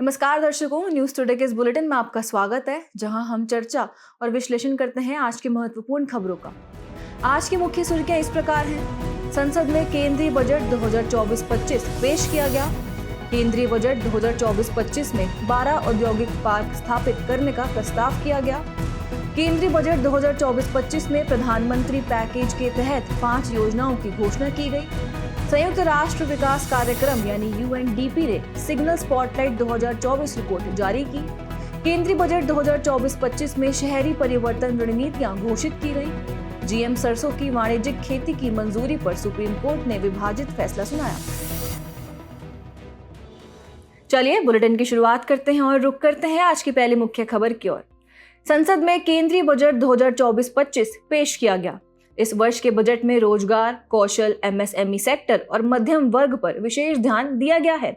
नमस्कार दर्शकों, news today के इस बुलेटिन में आपका स्वागत है, जहां हम चर्चा और विश्लेषण करते हैं आज की महत्वपूर्ण खबरों का। आज की मुख्य सुर्खियां इस प्रकार हैं। संसद में केंद्रीय बजट 2024-25 पेश किया गया। केंद्रीय बजट 2024-25 में 12 औद्योगिक पार्क स्थापित करने का प्रस्ताव किया गया। केंद्रीय बजट 2024-25 में प्रधानमंत्री पैकेज के तहत 5 योजनाओं की घोषणा की गई। संयुक्त राष्ट्र विकास कार्यक्रम यानी UNDP ने सिग्नल स्पॉटलाइट 2024 रिपोर्ट जारी की। केंद्रीय बजट 2024-25 में शहरी परिवर्तन रणनीतियां घोषित की गई। GM सरसों की वाणिज्यिक खेती की मंजूरी पर सुप्रीम कोर्ट ने विभाजित फैसला सुनाया। चलिए बुलेटिन की शुरुआत करते हैं और रुक करते हैं आज की पहली मुख्य खबर की ओर। संसद में केंद्रीय बजट 2024-25 पेश किया गया। इस वर्ष के बजट में रोजगार, कौशल, MSME सेक्टर और मध्यम वर्ग पर विशेष ध्यान दिया गया है।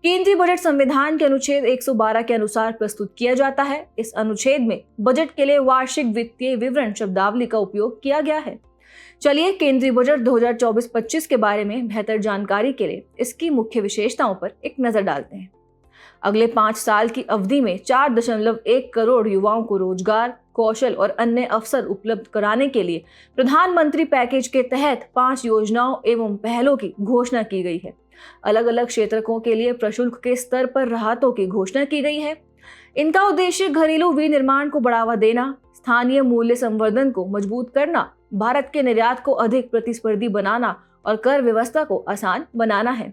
केंद्रीय बजट संविधान के अनुच्छेद 112 के अनुसार प्रस्तुत किया जाता है। इस अनुच्छेद में बजट के लिए वार्षिक वित्तीय विवरण शब्दावली का उपयोग किया गया है। चलिए केंद्रीय बजट 2024-25 के बारे में बेहतर जानकारी के लिए इसकी मुख्य विशेषताओं पर एक नजर डालते हैं। अगले 5 साल की अवधि में 4.1 करोड़ युवाओं को रोजगार, कौशल और अन्य अवसर उपलब्ध कराने के लिए प्रधानमंत्री पैकेज के तहत 5 योजनाओं एवं पहलों की घोषणा की गई है। अलग अलग क्षेत्रकों के लिए प्रशुल्क के स्तर पर राहतों की घोषणा की गई है। इनका उद्देश्य घरेलू विनिर्माण को बढ़ावा देना, स्थानीय मूल्य संवर्धन को मजबूत करना, भारत के निर्यात को अधिक प्रतिस्पर्धी बनाना और कर व्यवस्था को आसान बनाना है।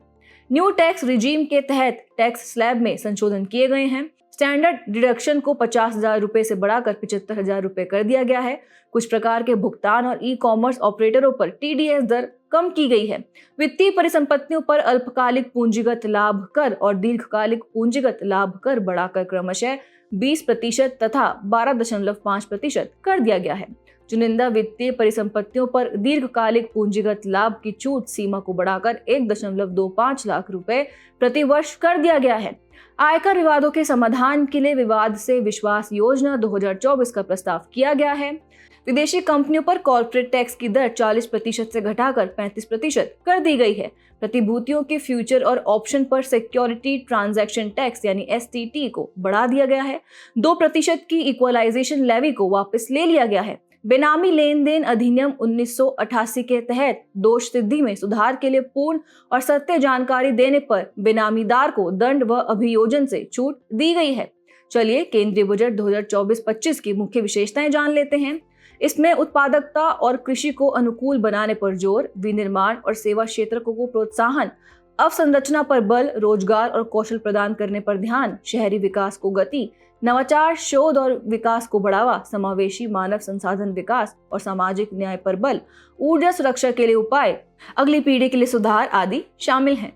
न्यू टैक्स रिजीम के तहत टैक्स स्लैब में संशोधन किए गए हैं। स्टैंडर्ड डिडक्शन को 50,000 रुपए से बढ़ाकर 75,000 रुपए कर दिया गया है। कुछ प्रकार के भुगतान और ई-कॉमर्स ऑपरेटरों पर TDS दर कम की गई है। वित्तीय परिसंपत्तियों पर अल्पकालिक पूंजीगत लाभ कर और दीर्घकालिक पूंजीगत लाभ कर बढ़ाकर क्रमशः 20% तथा 12.5% कर दिया गया है। चुनिंदा वित्तीय परिसंपत्तियों पर दीर्घकालिक पूंजीगत लाभ की छूट सीमा को बढ़ाकर 1.25 लाख रुपए प्रति वर्ष कर दिया गया है। आयकर विवादों के समाधान के लिए विवाद से विश्वास योजना 2024 का प्रस्ताव किया गया है। विदेशी कंपनियों पर कॉर्पोरेट टैक्स की दर 40% से घटाकर 35% कर दी गई है। प्रतिभूतियों के फ्यूचर और ऑप्शन पर सिक्योरिटी ट्रांजैक्शन टैक्स यानी STT को बढ़ा दिया गया है। 2% की इक्वलाइजेशन लेवी को वापस ले लिया गया है। बेनामी लेन देन अधिनियम 1988 के तहत दोष सिद्धि में सुधार के लिए पूर्ण और सत्य जानकारी देने पर बेनामीदार को दंड व अभियोजन से छूट दी गई है। चलिए केंद्रीय बजट 2024-25 की मुख्य विशेषताएं जान लेते हैं। इसमें उत्पादकता और कृषि को अनुकूल बनाने पर जोर, विनिर्माण और सेवा क्षेत्र को प्रोत्साहन, अवसंरचना पर बल, रोजगार और कौशल प्रदान करने पर ध्यान, शहरी विकास को गति, नवाचार, शोध और विकास को बढ़ावा, समावेशी मानव संसाधन विकास और सामाजिक न्याय पर बल, ऊर्जा सुरक्षा के लिए उपाय, अगली पीढ़ी के लिए सुधार आदि शामिल हैं।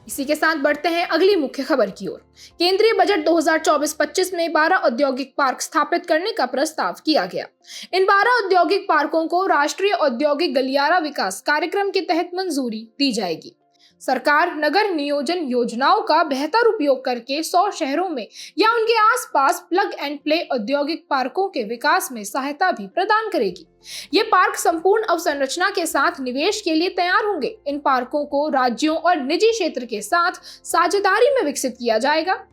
इसी के साथ बढ़ते हैं अगली मुख्य खबर की ओर। केंद्रीय बजट 2024-25 में 12 औद्योगिक पार्क स्थापित करने का प्रस्ताव किया गया। इन 12 औद्योगिक पार्कों को राष्ट्रीय औद्योगिक गलियारा विकास कार्यक्रम के तहत मंजूरी दी जाएगी। सरकार नगर नियोजन योजनाओं का बेहतर उपयोग करके 100 शहरों में या उनके आसपास प्लग एंड प्ले औद्योगिक पार्कों के विकास में सहायता भी प्रदान करेगी। ये पार्क संपूर्ण अवसंरचना के साथ निवेश के लिए तैयार होंगे। इन पार्कों को राज्यों और निजी क्षेत्र के साथ साझेदारी में विकसित किया जाएगा।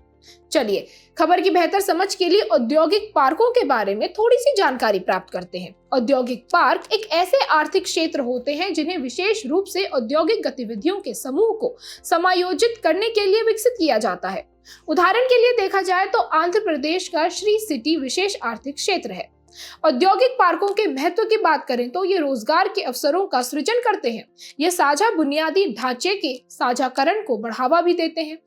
चलिए खबर की बेहतर समझ के लिए औद्योगिक पार्कों के बारे में थोड़ी सी जानकारी प्राप्त करते हैं। औद्योगिक पार्क एक ऐसे आर्थिक क्षेत्र होते हैं जिन्हें विशेष रूप से औद्योगिक गतिविधियों के समूह को समायोजित करने के लिए विकसित किया जाता है। उदाहरण के लिए देखा जाए तो आंध्र प्रदेश का श्री सिटी विशेष आर्थिक क्षेत्र है। औद्योगिक पार्कों के महत्व की बात करें तो ये रोजगार के अवसरों का सृजन करते हैं। ये साझा बुनियादी ढांचे के साझाकरण को बढ़ावा भी देते हैं।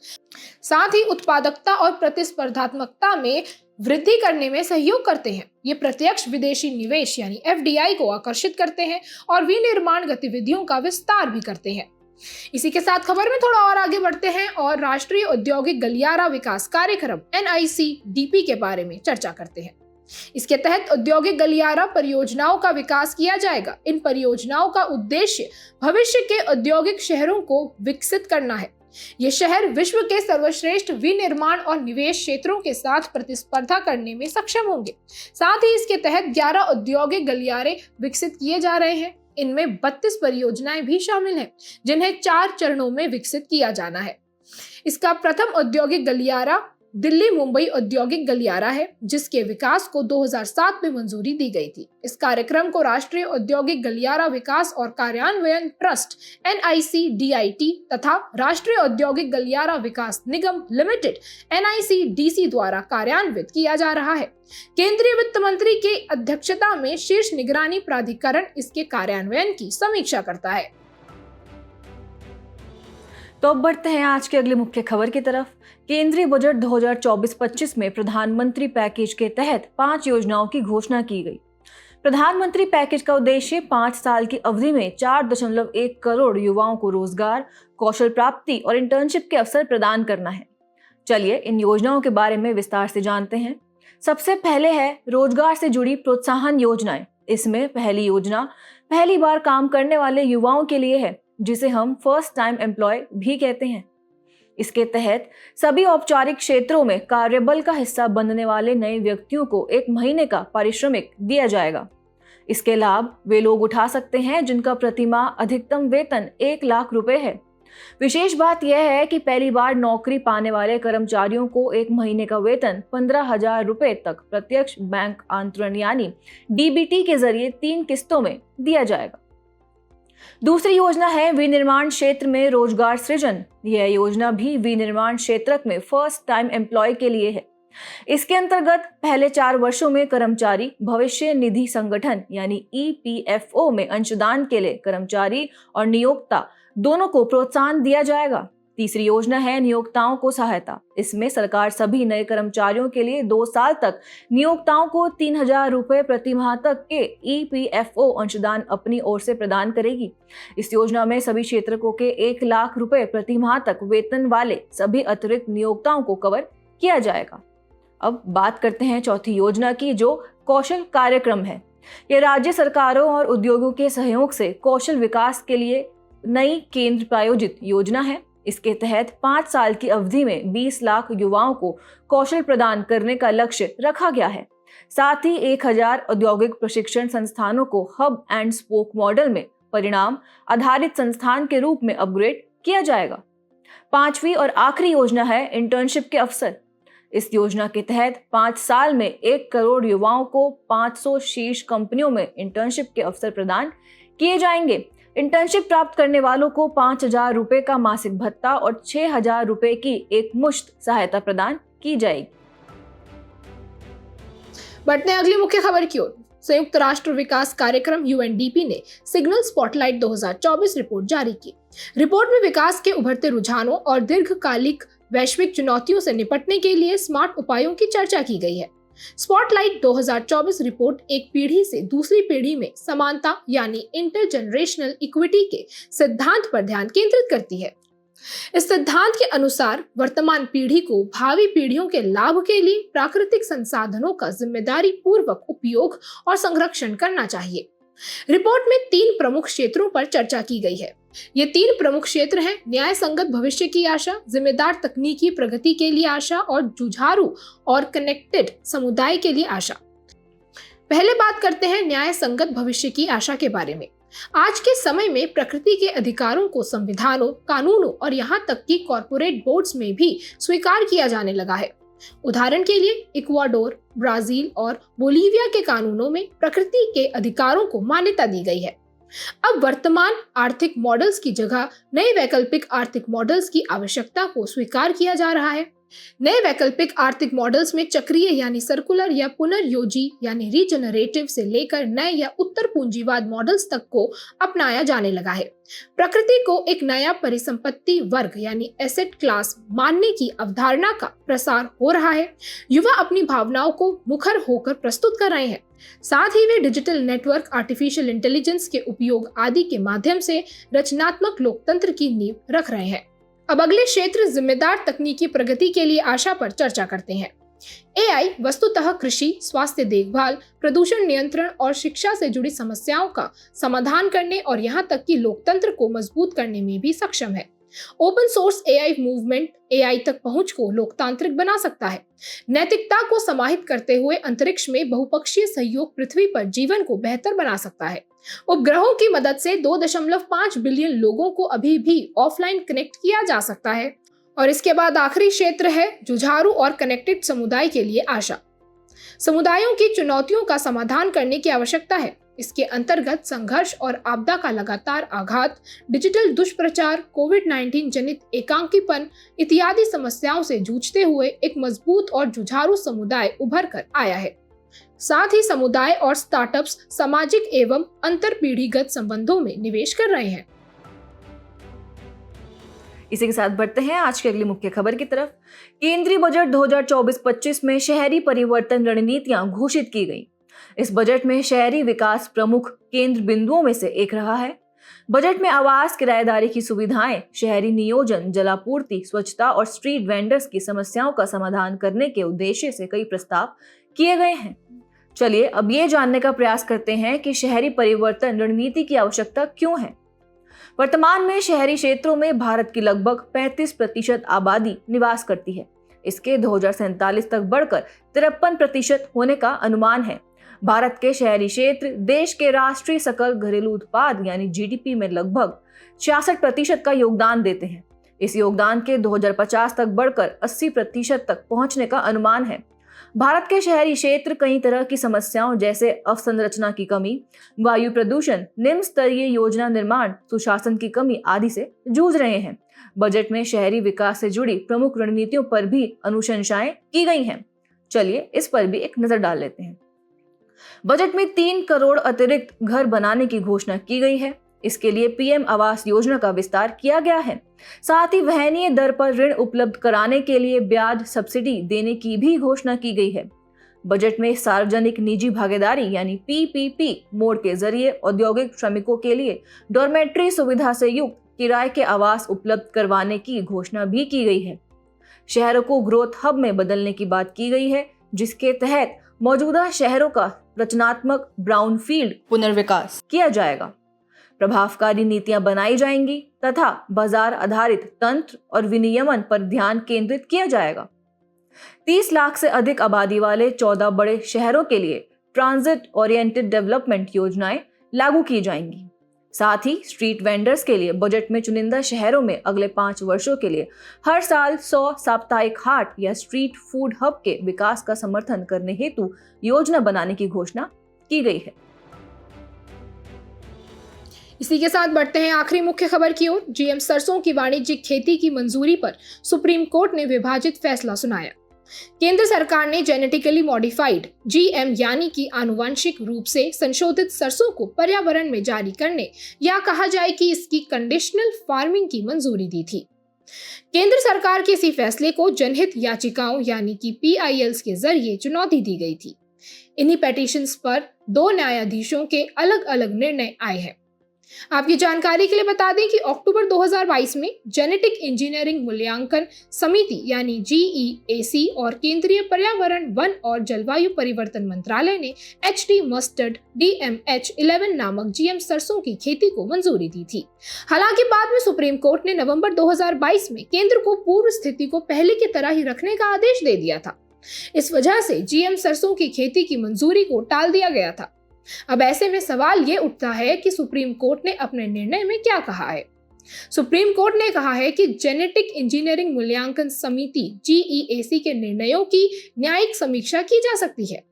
साथ ही उत्पादकता और प्रतिस्पर्धात्मकता में वृद्धि करने में सहयोग करते हैं। ये प्रत्यक्ष विदेशी निवेश यानी FDI को आकर्षित करते हैं और विनिर्माण गतिविधियों का विस्तार भी करते हैं। इसी के साथ खबर में थोड़ा और आगे बढ़ते हैं और राष्ट्रीय औद्योगिक गलियारा विकास कार्यक्रम NICDP के बारे में चर्चा करते हैं। इसके तहत औद्योगिक गलियारा परियोजनाओं का विकास किया जाएगा। इन परियोजनाओं का उद्देश्य भविष्य के औद्योगिक शहरों को विकसित करना है। ये शहर विश्व के सर्वश्रेष्ठ विनिर्माण और निवेश क्षेत्रों के साथ प्रतिस्पर्धा करने में सक्षम होंगे। साथ ही इसके तहत 11 औद्योगिक गलियारे विकसित किए जा रहे हैं। इनमें 32 परियोजनाएं भी शामिल हैं, जिन्हें 4 चरणों में विकसित किया जाना है। इसका प्रथम औद्योगिक गलियारा दिल्ली मुंबई औद्योगिक गलियारा है, जिसके विकास को 2007 में मंजूरी दी गई थी। इस कार्यक्रम को राष्ट्रीय औद्योगिक गलियारा विकास और कार्यान्वयन ट्रस्ट NICDIT तथा राष्ट्रीय औद्योगिक गलियारा विकास निगम लिमिटेड NICDC द्वारा कार्यान्वित किया जा रहा है। केंद्रीय वित्त मंत्री की अध्यक्षता में शीर्ष निगरानी प्राधिकरण इसके कार्यान्वयन की समीक्षा करता है। तो अब बढ़ते हैं आज के अगली मुख्य खबर की तरफ। केंद्रीय बजट 2024-25 में प्रधानमंत्री पैकेज के तहत 5 योजनाओं की घोषणा की गई। प्रधानमंत्री पैकेज का उद्देश्य 5 साल की अवधि में 4.1 करोड़ युवाओं को रोजगार, कौशल प्राप्ति और इंटर्नशिप के अवसर प्रदान करना है। चलिए इन योजनाओं के बारे में विस्तार से जानते हैं। सबसे पहले है रोजगार से जुड़ी प्रोत्साहन योजनाएं। इसमें पहली योजना पहली बार काम करने वाले युवाओं के लिए है, जिसे हम फर्स्ट टाइम एम्प्लॉय भी कहते हैं। इसके तहत सभी औपचारिक क्षेत्रों में कार्यबल का हिस्सा बनने वाले नए व्यक्तियों को 1 महीने का पारिश्रमिक दिया जाएगा। इसके लाभ वे लोग उठा सकते हैं जिनका प्रतिमाह अधिकतम वेतन 1 लाख रुपए है। विशेष बात यह है कि पहली बार नौकरी पाने वाले कर्मचारियों को 1 महीने का वेतन 15,000 रुपए तक प्रत्यक्ष बैंक अंतरण यानी DBT के जरिए 3 किस्तों में दिया जाएगा। दूसरी योजना है विनिर्माण क्षेत्र में रोजगार सृजन। यह योजना भी विनिर्माण क्षेत्र में फर्स्ट टाइम एम्प्लॉय के लिए है। इसके अंतर्गत पहले 4 वर्षों में कर्मचारी भविष्य निधि संगठन यानी EPFO में अंशदान के लिए कर्मचारी और नियोक्ता दोनों को प्रोत्साहन दिया जाएगा। तीसरी योजना है नियोक्ताओं को सहायता। इसमें सरकार सभी नए कर्मचारियों के लिए 2 साल तक नियोक्ताओं को 3,000 रुपए प्रति माह तक के EPFO अंशदान अपनी ओर से प्रदान करेगी। इस योजना में सभी क्षेत्रकों के 1 लाख रुपए प्रति माह तक वेतन वाले सभी अतिरिक्त नियोक्ताओं को कवर किया जाएगा। अब बात करते हैं चौथी योजना की, जो कौशल कार्यक्रम है। यह राज्य सरकारों और उद्योगों के सहयोग से कौशल विकास के लिए नई केंद्र प्रायोजित योजना है। इसके तहत 5 साल की अवधि में 20 लाख युवाओं को कौशल प्रदान करने का लक्ष्य रखा गया है। साथ ही 1000 औद्योगिक प्रशिक्षण संस्थानों को हब एंड स्पोक मॉडल में परिणाम आधारित संस्थान के रूप में अपग्रेड किया जाएगा। 5वीं और आखिरी योजना है इंटर्नशिप के अवसर। इस योजना के तहत 5 साल में 1 करोड़ युवाओं को 500 शीर्ष कंपनियों में इंटर्नशिप के अवसर प्रदान किए जाएंगे। इंटर्नशिप प्राप्त करने वालों को 5,000 रुपए का मासिक भत्ता और 6,000 रुपए की एक मुश्त सहायता प्रदान की जाएगी। बढ़ते हैं अगली मुख्य खबर की ओर। संयुक्त राष्ट्र विकास कार्यक्रम UNDP ने सिग्नल स्पॉटलाइट 2024 रिपोर्ट जारी की। रिपोर्ट में विकास के उभरते रुझानों और दीर्घकालिक वैश्विक चुनौतियों से निपटने के लिए स्मार्ट उपायों की चर्चा की गई है। स्पॉटलाइट 2024 रिपोर्ट एक पीढ़ी से दूसरी पीढ़ी में समानता यानी इंटरजेनरेशनल इक्विटी के सिद्धांत पर ध्यान केंद्रित करती है। इस सिद्धांत के अनुसार वर्तमान पीढ़ी को भावी पीढ़ियों के लाभ के लिए प्राकृतिक संसाधनों का जिम्मेदारी पूर्वक उपयोग और संरक्षण करना चाहिए। रिपोर्ट में 3 प्रमुख क्षेत्रों पर चर्चा की गई है। ये 3 प्रमुख क्षेत्र हैं: न्याय संगत भविष्य की आशा, जिम्मेदार तकनीकी प्रगति के लिए आशा और जुझारू और कनेक्टेड समुदाय के लिए आशा। पहले बात करते हैं न्याय संगत भविष्य की आशा के बारे में। आज के समय में प्रकृति के अधिकारों को संविधानों, कानूनों और यहाँ तक कि कॉर्पोरेट बोर्ड्स में भी स्वीकार किया जाने लगा है। उदाहरण के लिए इक्वाडोर, ब्राजील और बोलीविया के कानूनों में प्रकृति के अधिकारों को मान्यता दी गई है। अब वर्तमान आर्थिक मॉडल्स की जगह नए वैकल्पिक आर्थिक मॉडल्स की आवश्यकता को स्वीकार किया जा रहा है। नए वैकल्पिक आर्थिक मॉडल्स में चक्रीय यानी सर्कुलर या पुनर्योजी यानी रीजनरेटिव से लेकर नए या उत्तर पूंजीवाद मॉडल्स तक को अपनाया जाने लगा है। प्रकृति को एक नया परिसंपत्ति वर्ग यानी एसेट क्लास मानने की अवधारणा का प्रसार हो रहा है। युवा अपनी भावनाओं को मुखर होकर प्रस्तुत कर रहे हैं। साथ ही वे डिजिटल नेटवर्क, आर्टिफिशियल इंटेलिजेंस के उपयोग आदि के माध्यम से रचनात्मक लोकतंत्र की नींव रख रहे हैं। अब अगले क्षेत्र जिम्मेदार तकनीकी प्रगति के लिए आशा पर चर्चा करते हैं। AI वस्तुतः कृषि, स्वास्थ्य देखभाल, प्रदूषण नियंत्रण और शिक्षा से जुड़ी समस्याओं का समाधान करने और यहाँ तक कि लोकतंत्र को मजबूत करने में भी सक्षम है। Open source AI movement AI तक पहुंच को लोकतांत्रिक बना सकता है। नैतिकता को समाहित करते हुए अंतरिक्ष में बहुपक्षीय सहयोग पृथ्वी पर जीवन को बेहतर बना सकता है। उपग्रहों की मदद से 2.5 बिलियन लोगों को अभी भी ऑफलाइन कनेक्ट किया जा सकता है। और इसके बाद आखिरी क्षेत्र है जुझारू और कनेक्टेड समुदाय के लिए आशा। समुदायों की चुनौतियों का समाधान करने की आवश्यकता है। इसके अंतर्गत संघर्ष और आपदा का लगातार आघात, डिजिटल दुष्प्रचार, कोविड-19 जनित एकांकीपन इत्यादि समस्याओं से जूझते हुए एक मजबूत और जुझारू समुदाय उभर कर आया है। साथ ही समुदाय और स्टार्टअप्स सामाजिक एवं अंतरपीढ़ीगत संबंधों में निवेश कर रहे हैं। इसी के साथ बढ़ते हैं आज की अगली मुख्य खबर की तरफ। केंद्रीय बजट 2024-25 में शहरी परिवर्तन रणनीतियां घोषित की गई। इस बजट में शहरी विकास प्रमुख केंद्र बिंदुओं में से एक रहा है। बजट में आवास, किराएदारी की सुविधाएं, शहरी नियोजन, जलापूर्ति, स्वच्छता और स्ट्रीट वेंडर्स की समस्याओं का समाधान करने के उद्देश्य से कई प्रस्ताव किए गए हैं। चलिए अब ये जानने का प्रयास करते हैं कि शहरी परिवर्तन रणनीति की आवश्यकता क्यों है। वर्तमान में शहरी क्षेत्रों में भारत की लगभग 35% आबादी निवास करती है। इसके 2047 तक बढ़कर 53% होने का अनुमान है। भारत के शहरी क्षेत्र देश के राष्ट्रीय सकल घरेलू उत्पाद यानी जीडीपी में लगभग 66% का योगदान देते हैं। इस योगदान के 2050 तक बढ़कर 80% तक पहुंचने का अनुमान है। भारत के शहरी क्षेत्र कई तरह की समस्याओं जैसे अवसंरचना की कमी, वायु प्रदूषण, निम्न स्तरीय योजना निर्माण, सुशासन की कमी आदि से जूझ रहे हैं। बजट में शहरी विकास से जुड़ी प्रमुख रणनीतियों पर भी अनुशंसाएं की गई हैं। चलिए इस पर भी एक नजर डाल लेते हैं। बजट में 3 करोड़ अतिरिक्त घर बनाने की घोषणा की गई है। इसके लिए पीएम आवास योजना का विस्तार किया गया है। साथ ही वहनीय दर पर ऋण उपलब्ध कराने के लिए ब्याज सब्सिडी देने की भी घोषणा की गई है। बजट में सार्वजनिक निजी भागीदारी यानी पीपीपी मोड के जरिए औद्योगिक श्रमिकों के लिए डॉर्मेट्री सुविधा से युक्त किराए के आवास उपलब्ध करवाने की घोषणा भी की गई है। शहरों को ग्रोथ हब में बदलने की बात की गई है, जिसके तहत मौजूदा शहरों का रचनात्मक ब्राउनफील्ड पुनर्विकास किया जाएगा। प्रभावकारी नीतियां बनाई जाएंगी तथा बाजार आधारित तंत्र और विनियमन पर ध्यान केंद्रित किया जाएगा। 30 लाख से अधिक आबादी वाले 14 बड़े शहरों के लिए ट्रांजिट ओरिएंटेड डेवलपमेंट योजनाएं लागू की जाएंगी। साथ ही स्ट्रीट वेंडर्स के लिए बजट में चुनिंदा शहरों में अगले 5 वर्षों के लिए हर साल 100 साप्ताहिक हाट या स्ट्रीट फूड हब के विकास का समर्थन करने हेतु योजना बनाने की घोषणा की गई है। इसी के साथ बढ़ते हैं आखिरी मुख्य खबर की ओर। जीएम सरसों की वाणिज्यिक खेती की मंजूरी पर सुप्रीम कोर्ट ने विभाजित फैसला सुनाया। केंद्र सरकार ने जेनेटिकली मॉडिफाइड जीएम यानी कि आनुवंशिक रूप से संशोधित सरसों को पर्यावरण में जारी करने या कहा जाए कि इसकी कंडीशनल फार्मिंग की मंजूरी दी थी। केंद्र सरकार के इसी फैसले को जनहित याचिकाओं यानी कि पीआईएल्स के जरिए चुनौती दी गई थी। इन्हीं पिटीशंस पर 2 न्यायाधीशों के अलग अलग निर्णय आए हैं। आपकी जानकारी के लिए बता दें कि अक्टूबर 2022 में जेनेटिक इंजीनियरिंग मूल्यांकन समिति यानी जीईएसी और केंद्रीय पर्यावरण, वन और जलवायु परिवर्तन मंत्रालय ने एचडी मस्टर्ड DMH11 नामक जीएम सरसों की खेती को मंजूरी दी थी। हालांकि बाद में सुप्रीम कोर्ट ने नवंबर 2022 में केंद्र को पूर्व स्थिति को पहले की तरह ही रखने का आदेश दे दिया था। इस वजह से जीएम सरसों की खेती की मंजूरी को टाल दिया गया था। अब ऐसे में सवाल ये उठता है कि सुप्रीम कोर्ट ने अपने निर्णय में क्या कहा है। सुप्रीम कोर्ट ने कहा है कि जेनेटिक इंजीनियरिंग मूल्यांकन समिति जीईएसी के निर्णयों की न्यायिक समीक्षा की जा सकती है।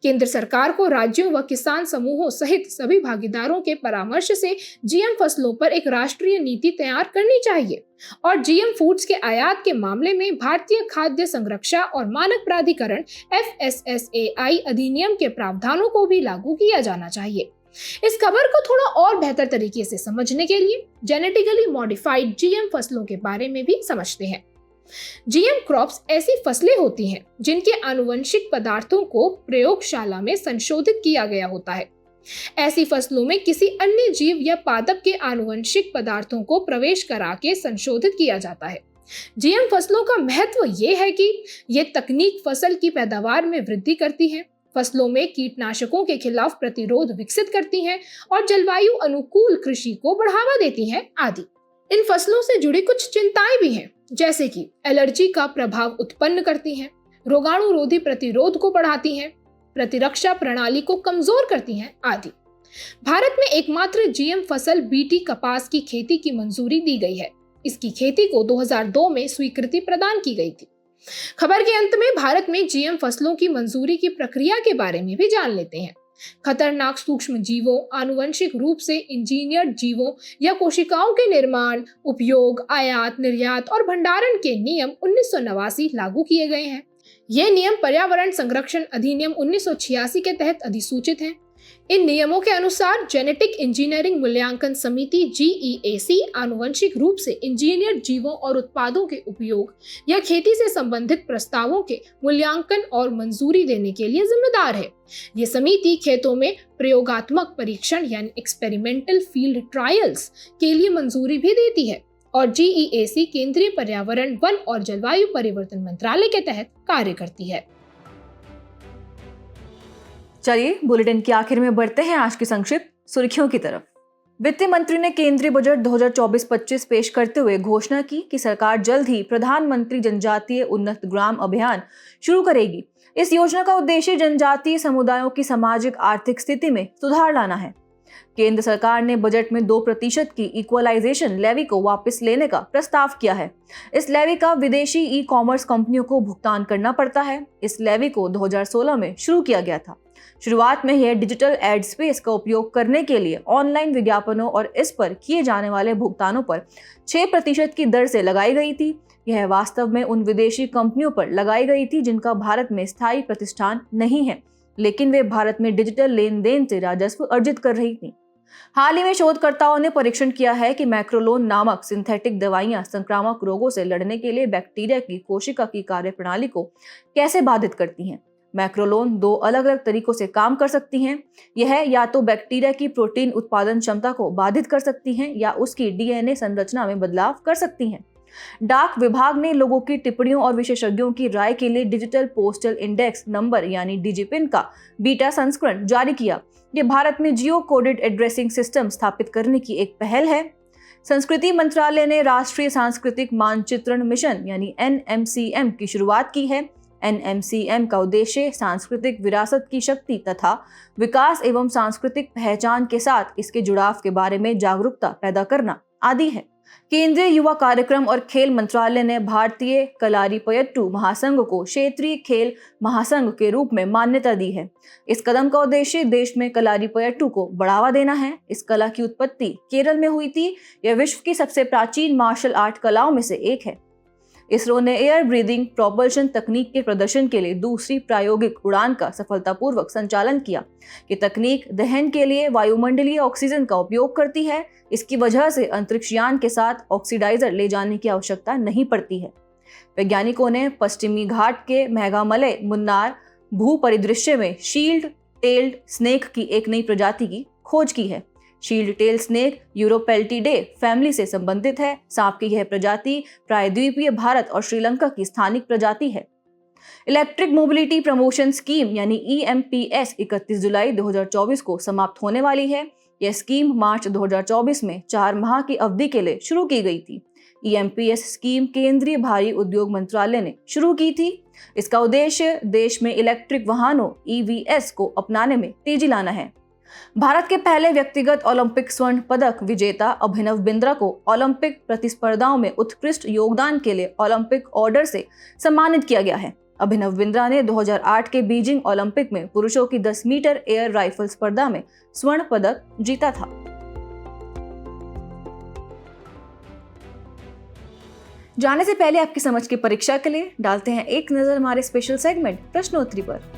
केंद्र सरकार को राज्यों व किसान समूहों सहित सभी भागीदारों के परामर्श से जीएम फसलों पर एक राष्ट्रीय नीति तैयार करनी चाहिए और जीएम फूड्स के आयात के मामले में भारतीय खाद्य संरक्षा और मानक प्राधिकरण FSSAI अधिनियम के प्रावधानों को भी लागू किया जाना चाहिए। इस खबर को थोड़ा और बेहतर तरीके से समझने के लिए जेनेटिकली मॉडिफाइड जीएम फसलों के बारे में भी समझते हैं। जीएम क्रॉप्स ऐसी फसलें होती हैं जिनके आनुवंशिक पदार्थों को प्रयोगशाला में संशोधित किया गया होता है। ऐसी फसलों में किसी अन्य जीव या पादप के आनुवंशिक पदार्थों को प्रवेश करा के संशोधित किया जाता है। जीएम फसलों का महत्व ये है कि ये तकनीक फसल की पैदावार में वृद्धि करती है, फसलों में कीटनाशकों के खिलाफ प्रतिरोध विकसित करती हैं और जलवायु अनुकूल कृषि को बढ़ावा देती हैं आदि। इन फसलों से जुड़ी कुछ चिंताएं भी हैं, जैसे कि एलर्जी का प्रभाव उत्पन्न करती हैं, रोगाणुरोधी प्रतिरोध को बढ़ाती हैं, प्रतिरक्षा प्रणाली को कमजोर करती हैं आदि। भारत में एकमात्र जीएम फसल बीटी कपास की खेती की मंजूरी दी गई है। इसकी खेती को 2002 में स्वीकृति प्रदान की गई थी। खबर के अंत में भारत में जीएम फसलों की मंजूरी की प्रक्रिया के बारे में भी जान लेते हैं। खतरनाक सूक्ष्म जीवों, आनुवंशिक रूप से इंजीनियर्ड जीवों या कोशिकाओं के निर्माण, उपयोग, आयात, निर्यात और भंडारण के नियम 1989 लागू किए गए हैं। ये नियम पर्यावरण संरक्षण अधिनियम 1986 के तहत अधिसूचित हैं। इन नियमों के अनुसार जेनेटिक इंजीनियरिंग मूल्यांकन समिति GEAC आनुवंशिक रूप से इंजीनियर्ड जीवों और उत्पादों के उपयोग या खेती से संबंधित प्रस्तावों के मूल्यांकन और मंजूरी देने के लिए जिम्मेदार है। ये समिति खेतों में प्रयोगात्मक परीक्षण यानी एक्सपेरिमेंटल फील्ड ट्रायल्स के लिए मंजूरी भी देती है और GEAC केंद्रीय पर्यावरण, वन और जलवायु परिवर्तन मंत्रालय के तहत कार्य करती है। चलिए बुलेटिन के आखिर में बढ़ते हैं आज की संक्षिप्त सुर्खियों की तरफ। वित्त मंत्री ने केंद्रीय बजट 2024-25 पेश करते हुए घोषणा की कि सरकार जल्द ही प्रधानमंत्री जनजातीय उन्नत ग्राम अभियान शुरू करेगी। इस योजना का उद्देश्य जनजातीय समुदायों की सामाजिक आर्थिक स्थिति में सुधार लाना है। केंद्र सरकार ने बजट में 2% की इक्वलाइजेशन लेवी को वापस लेने का प्रस्ताव किया है। इस लेवी का विदेशी ई-कॉमर्स कंपनियों को भुगतान करना पड़ता है। इस लेवी को 2016 में शुरू किया गया था। शुरुआत में यह डिजिटल एड स्पेस का उपयोग करने के लिए ऑनलाइन विज्ञापनों और इस पर किए जाने वाले भुगतानों पर 6% की दर से लगाई गई थी। यह वास्तव में उन विदेशी कंपनियों पर लगाई गई थी जिनका भारत में स्थायी प्रतिष्ठान नहीं है, लेकिन वे भारत में डिजिटल लेन देन से राजस्व अर्जित कर रही थी। हाल ही में शोधकर्ताओं ने परीक्षण किया है कि मैक्रोलोन नामक सिंथेटिक दवाइयां संक्रामक रोगों से लड़ने के लिए बैक्टीरिया की कोशिका की कार्यप्रणाली को कैसे बाधित करती हैं। मैक्रोलोन 2 अलग अलग तरीकों से काम कर सकती हैं। यह या तो बैक्टीरिया की प्रोटीन उत्पादन क्षमता को बाधित कर सकती हैं या उसकी DNA संरचना में बदलाव कर सकती हैं। डाक विभाग ने लोगों की टिप्पणियों और विशेषज्ञों की राय के लिए डिजिटल पोस्टल इंडेक्स नंबर यानी डिजिपिन का बीटा संस्करण जारी किया। ये भारत में जियो कोडेड एड्रेसिंग सिस्टम स्थापित करने की एक पहल है। संस्कृति मंत्रालय ने राष्ट्रीय सांस्कृतिक मानचित्रण मिशन यानी NMCM की शुरुआत की है। NMCM का उद्देश्य सांस्कृतिक विरासत की शक्ति तथा विकास एवं सांस्कृतिक पहचान के साथ इसके जुड़ाव के बारे में जागरूकता पैदा करना आदि है। केंद्रीय युवा कार्यक्रम और खेल मंत्रालय ने भारतीय कलारीपयट्टू महासंघ को क्षेत्रीय खेल महासंघ के रूप में मान्यता दी है। इस कदम का उद्देश्य देश में कलारीपयट्टू को बढ़ावा देना है। इस कला की उत्पत्ति केरल में हुई थी। यह विश्व की सबसे प्राचीन मार्शल आर्ट कलाओं में से एक है। इसरो ने एयर ब्रीदिंग प्रोपल्शन तकनीक के प्रदर्शन के लिए दूसरी प्रायोगिक उड़ान का सफलतापूर्वक संचालन किया। ये तकनीक दहन के लिए वायुमंडलीय ऑक्सीजन का उपयोग करती है। इसकी वजह से अंतरिक्ष यान के साथ ऑक्सीडाइजर ले जाने की आवश्यकता नहीं पड़ती है। वैज्ञानिकों ने पश्चिमी घाट के मेघामलय मुन्नार भू परिदृश्य में शील्ड टेल्ड स्नेक की एक नई प्रजाति की खोज की है। शील्ड टेल स्नेक यूरोपेल्टिडे फैमिली से संबंधित है। सांप की यह प्रजाति प्रायद्वीपीय भारत और श्रीलंका की स्थानिक प्रजाति है। इलेक्ट्रिक मोबिलिटी प्रमोशन स्कीम यानी EMPS 31 जुलाई 2024 को समाप्त होने वाली है। यह स्कीम मार्च 2024 में 4 माह की अवधि के लिए शुरू की गई थी। EMPS स्कीम केंद्रीय भारी उद्योग मंत्रालय ने शुरू की थी। इसका उद्देश्य देश में इलेक्ट्रिक वाहनों EVs को अपनाने में तेजी लाना है। भारत के पहले व्यक्तिगत ओलंपिक स्वर्ण पदक विजेता अभिनव बिंद्रा को ओलंपिक प्रतिस्पर्धाओं में उत्कृष्ट योगदान के लिए ओलंपिक ऑर्डर से सम्मानित किया गया है। अभिनव बिंद्रा ने 2008 के बीजिंग ओलंपिक में पुरुषों की 10 मीटर एयर राइफल स्पर्धा में स्वर्ण पदक जीता था। जाने से पहले आपकी समझ की परीक्षा के लिए डालते हैं एक नजर हमारे स्पेशल सेगमेंट प्रश्नोत्तरी पर।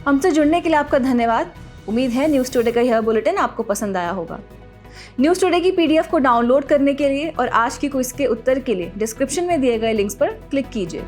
हमसे जुड़ने के लिए आपका धन्यवाद। उम्मीद है न्यूज़ टुडे का यह बुलेटिन आपको पसंद आया होगा। न्यूज़ टुडे की PDF को डाउनलोड करने के लिए और आज की क्विज के उत्तर के लिए डिस्क्रिप्शन में दिए गए लिंक्स पर क्लिक कीजिए।